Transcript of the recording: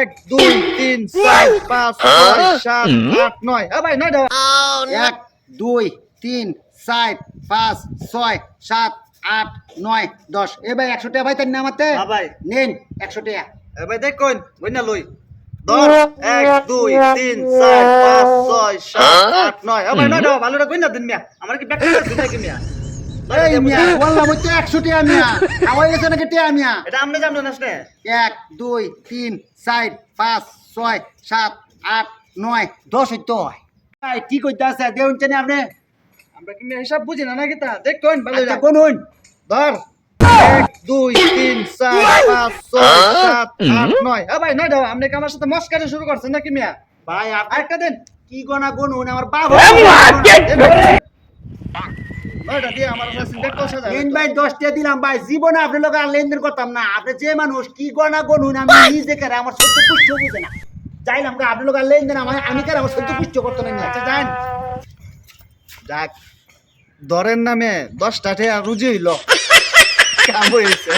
এক দুই তিন চার পাঁচ ছয় সাত আট নয় ভাই 9 দাও। 1 2 3 4 5 6 7 8 9 10 এ ভাই 100 টাকা ভাই তাই না আমাতে হ্যাঁ ভাই। নেন 100 টাকা ভাই দেখ কোন বইনা লই ধর এক দুই তিন চার পাঁচ ছয় সাত আট নয় ভাই 9 দাও। ভালো কইনা দিন মিয়া আমার কি ব্যাক করে দিন নাকি মিয়া এই মিয়া বললাম তো 100 টাকা মিয়া খাওয়াই গেছে নাকি টাকা মিয়া এটা আমনে জানো না আসলে 1 2 3 4 5 6 7 8 9 10 হইতো ভাই কি কইতাছে দেউন জানি আপনি আমরা কি মিয়া হিসাব বুঝি না নাকি তা দেখ কোন ভালো আচ্ছা কোন ধর এক দুই তিন চার পাঁচ ছয় সাত আট নয় ভাই 9 দাও। আপনি কি আমার সাথে মস্কারি শুরু করছেন নাকি মিয়া ভাই আপনি আরেকটা দেন কি গনা গুনুন আমার বাপ ওইটা দিয়ে আমার কাছে দেখ কষা যায় তিন ভাই 10 টাকা দিলাম ভাই জীবনে আপনার লোক আর লেনদেন করতাম না আপনি যে মানুষ কি গনা গুনুন আমি নিজে করে আমার সত্য পুষ্ট বুঝে না যাইলাম গা আপনার লোক আর লেনদেন আমি করে আমার সত্য পুষ্ট করতে না আচ্ছা যান যাক দরের নামে 10টা টাকা রুজি হইল কাম হয়েছে